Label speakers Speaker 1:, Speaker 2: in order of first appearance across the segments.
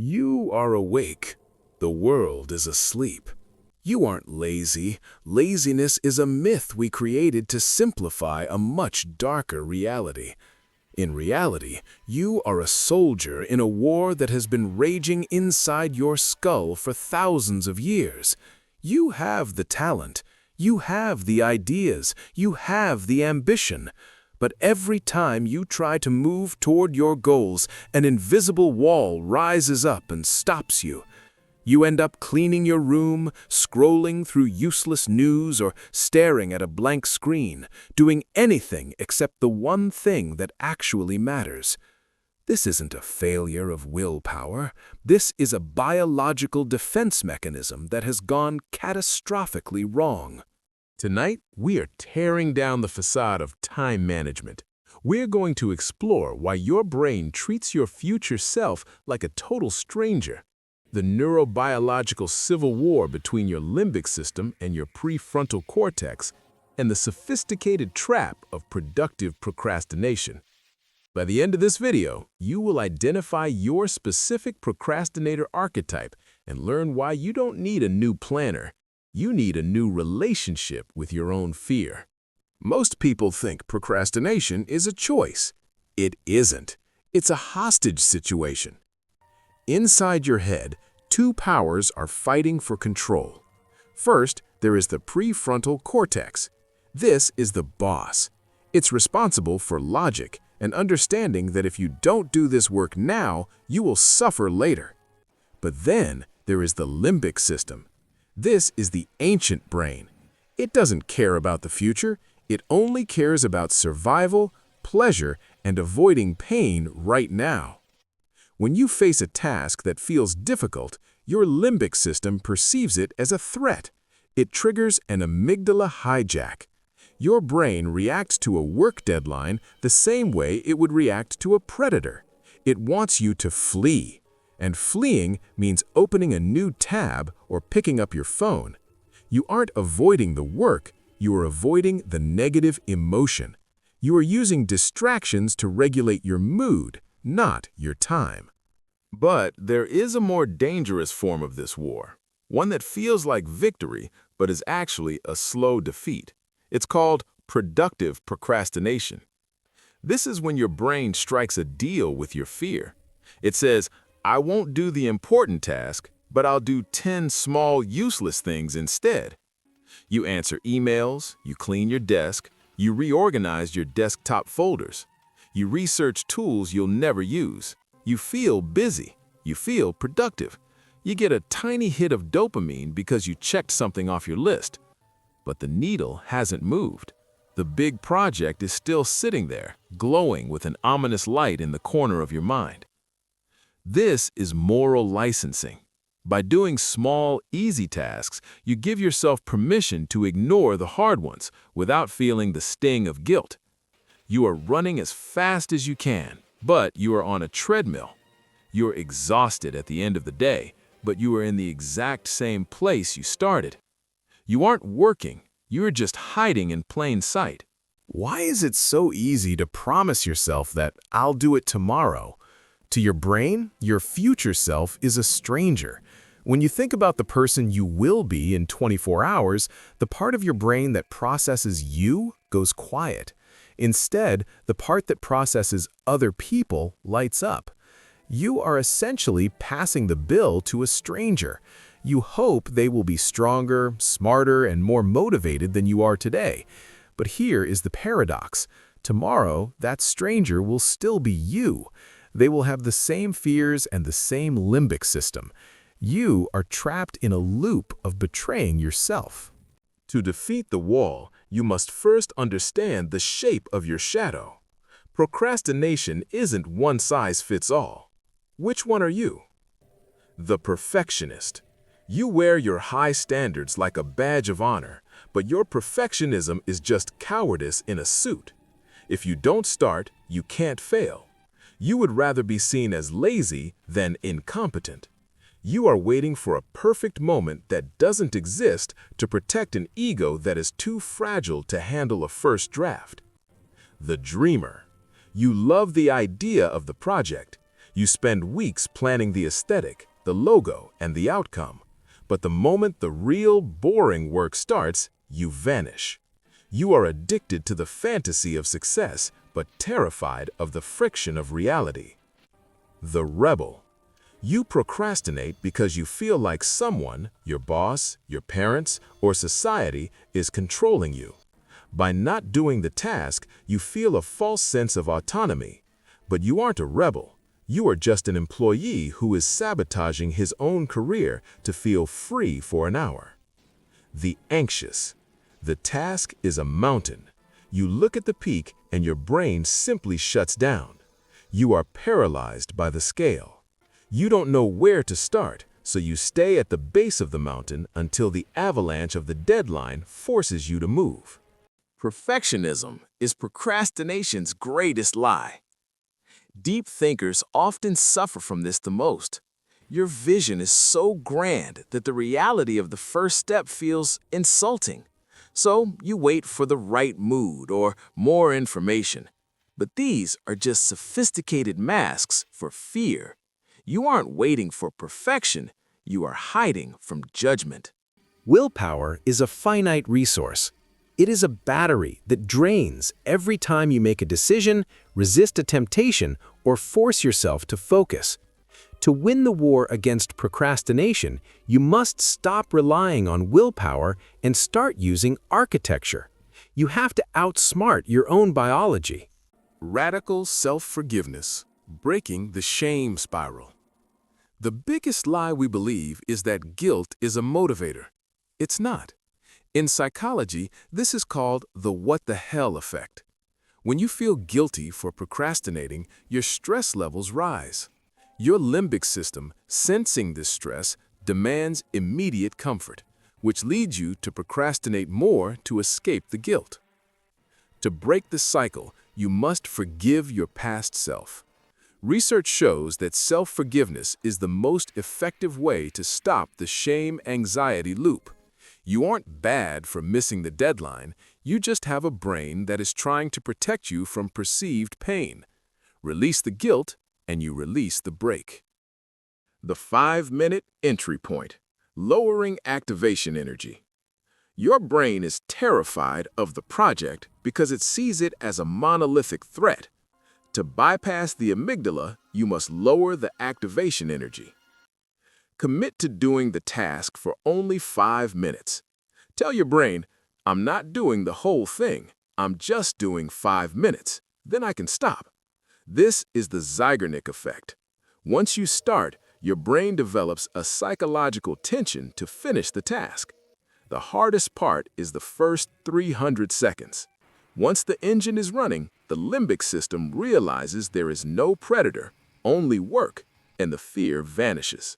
Speaker 1: You are awake. The world is asleep. You aren't lazy. Laziness is a myth we created to simplify a much darker reality. In reality, you are a soldier in a war that has been raging inside your skull for thousands of years. You have the talent. You have the ideas. You have the ambition. But every time you try to move toward your goals, an invisible wall rises up and stops you. You end up cleaning your room, scrolling through useless news, or staring at a blank screen, doing anything except the one thing that actually matters. This isn't a failure of willpower. This is a biological defense mechanism that has gone catastrophically wrong.
Speaker 2: Tonight, we are tearing down the facade of time management. We're going to explore why your brain treats your future self like a total stranger. The neurobiological civil war between your limbic system and your prefrontal cortex, and the sophisticated trap of productive procrastination. By the end of this video, you will identify your specific procrastinator archetype and learn why you don't need a new planner. You need a new relationship with your own fear. Most people think procrastination is a choice. It isn't. It's a hostage situation. Inside your head, two powers are fighting for control. First, there is the prefrontal cortex. This is the boss. It's responsible for logic and understanding that if you don't do this work now, you will suffer later. But then there is the limbic system. This is the ancient brain. It doesn't care about the future. It only cares about survival, pleasure, and avoiding pain right now. When you face a task that feels difficult, your limbic system perceives it as a threat. It triggers an amygdala hijack. Your brain reacts to a work deadline the same way it would react to a predator. It wants you to flee. And fleeing means opening a new tab or picking up your phone. You aren't avoiding the work, you are avoiding the negative emotion. You are using distractions to regulate your mood, not your time.
Speaker 1: But there is a more dangerous form of this war, one that feels like victory but is actually a slow defeat. It's called productive procrastination. This is when your brain strikes a deal with your fear. It says, I won't do the important task, but I'll do 10 small, useless things instead. You answer emails, you clean your desk, you reorganize your desktop folders. You research tools you'll never use. You feel busy. You feel productive. You get a tiny hit of dopamine because you checked something off your list. But the needle hasn't moved. The big project is still sitting there, glowing with an ominous light in the corner of your mind. This is moral licensing. By doing small, easy tasks, you give yourself permission to ignore the hard ones without feeling the sting of guilt. You are running as fast as you can, but you are on a treadmill. You are exhausted at the end of the day, but you are in the exact same place you started. You aren't working, you are just hiding in plain sight.
Speaker 2: Why is it so easy to promise yourself that I'll do it tomorrow? To your brain, your future self is a stranger. When you think about the person you will be in 24 hours, the part of your brain that processes you goes quiet. Instead, the part that processes other people lights up. You are essentially passing the bill to a stranger. You hope they will be stronger, smarter, and more motivated than you are today. But here is the paradox. Tomorrow, that stranger will still be you. They will have the same fears and the same limbic system. You are trapped in a loop of betraying yourself.
Speaker 1: To defeat the wall, you must first understand the shape of your shadow. Procrastination isn't one size fits all. Which one are you? The perfectionist. You wear your high standards like a badge of honor, but your perfectionism is just cowardice in a suit. If you don't start, you can't fail. You would rather be seen as lazy than incompetent. You are waiting for a perfect moment that doesn't exist to protect an ego that is too fragile to handle a first draft. The dreamer. You love the idea of the project. You spend weeks planning the aesthetic, the logo, and the outcome. But the moment the real, boring work starts, you vanish. You are addicted to the fantasy of success, but terrified of the friction of reality. The rebel. You procrastinate because you feel like someone, your boss, your parents, or society, is controlling you. By not doing the task, you feel a false sense of autonomy. But you aren't a rebel. You are just an employee who is sabotaging his own career to feel free for an hour. The anxious. The task is a mountain. You look at the peak and your brain simply shuts down. You are paralyzed by the scale. You don't know where to start, so you stay at the base of the mountain until the avalanche of the deadline forces you to move.
Speaker 2: Perfectionism is procrastination's greatest lie. Deep thinkers often suffer from this the most. Your vision is so grand that the reality of the first step feels insulting. So you wait for the right mood or more information. But these are just sophisticated masks for fear. You aren't waiting for perfection, you are hiding from judgment.
Speaker 3: Willpower is a finite resource. It is a battery that drains every time you make a decision, resist a temptation, or force yourself to focus. To win the war against procrastination, you must stop relying on willpower and start using architecture. You have to outsmart your own biology.
Speaker 1: Radical self-forgiveness, breaking the shame spiral. The biggest lie we believe is that guilt is a motivator. It's not. In psychology, this is called the what the hell effect. When you feel guilty for procrastinating, your stress levels rise. Your limbic system, sensing this stress, demands immediate comfort, which leads you to procrastinate more to escape the guilt. To break the cycle, you must forgive your past self. Research shows that self-forgiveness is the most effective way to stop the shame-anxiety loop. You aren't bad for missing the deadline, you just have a brain that is trying to protect you from perceived pain. Release the guilt, and you release the break. The 5-minute entry point, lowering activation energy. Your brain is terrified of the project because it sees it as a monolithic threat. To bypass the amygdala, you must lower the activation energy. Commit to doing the task for only 5 minutes. Tell your brain, I'm not doing the whole thing, I'm just doing 5 minutes, then I can stop. This is the Zeigarnik effect. Once you start, your brain develops a psychological tension to finish the task. The hardest part is the first 300 seconds. Once the engine is running, the limbic system realizes there is no predator, only work, and the fear vanishes.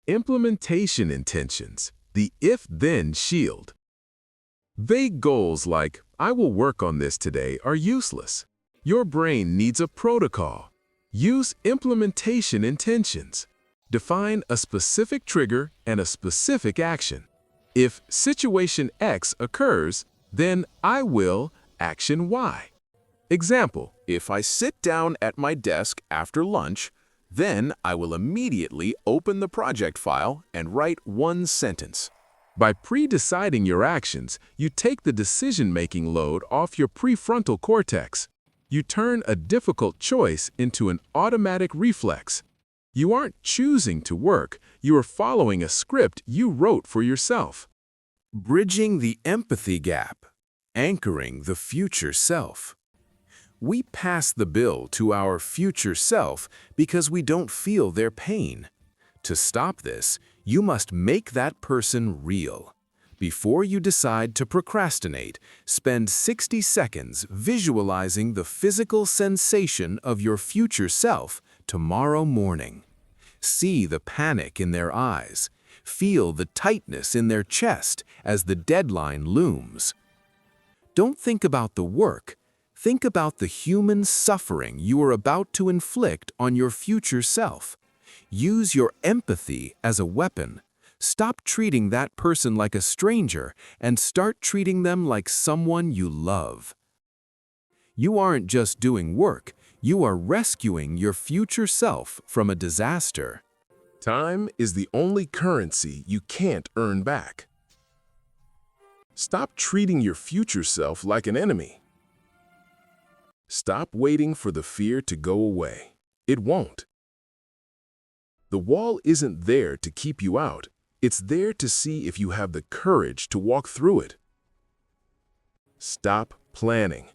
Speaker 1: Implementation intentions, the if-then shield. Vague goals like, I will work on this today, are useless. Your brain needs a protocol. Use implementation intentions. Define a specific trigger and a specific action. If situation X occurs, then I will action Y. Example, if I sit down at my desk after lunch, then I will immediately open the project file and write one sentence. By pre-deciding your actions, you take the decision-making load off your prefrontal cortex. You turn a difficult choice into an automatic reflex. You aren't choosing to work, you are following a script you wrote for yourself. Bridging the empathy gap. Anchoring the future self. We pass the bill to our future self because we don't feel their pain. To stop this, you must make that person real. Before you decide to procrastinate, spend 60 seconds visualizing the physical sensation of your future self tomorrow morning. See the panic in their eyes. Feel the tightness in their chest as the deadline looms. Don't think about the work. Think about the human suffering you are about to inflict on your future self. Use your empathy as a weapon. Stop treating that person like a stranger and start treating them like someone you love. You aren't just doing work,
Speaker 3: You are rescuing your future self from a disaster.
Speaker 2: Time is the only currency you can't earn back. Stop treating your future self like an enemy. Stop waiting for the fear to go away. It won't. The wall isn't there to keep you out. It's there to see if you have the courage to walk through it. Stop planning.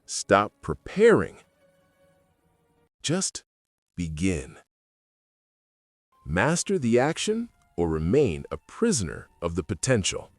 Speaker 2: Stop preparing. Just begin. Master the action or remain a prisoner of the potential.